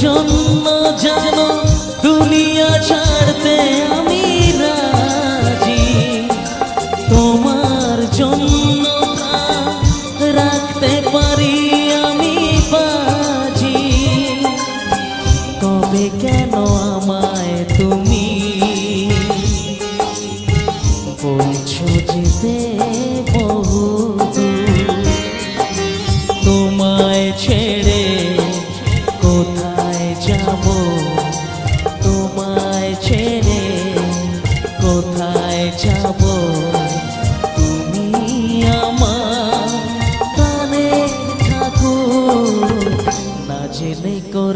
জন্য জানো দুনিয়া ছাড়তে আমি রাজি, তোমার জন্য প্রাণ রাখতে পারি আমি বাজি। তবে কেন আমায় তুমি বলছো যেতে বহুদূর, তোমায় ছেড়ে কোথায় যাব, তোমায় ছেড়ে কোথায় যাব। তুমি আমার প্রাণে থাকো, না জেনে করে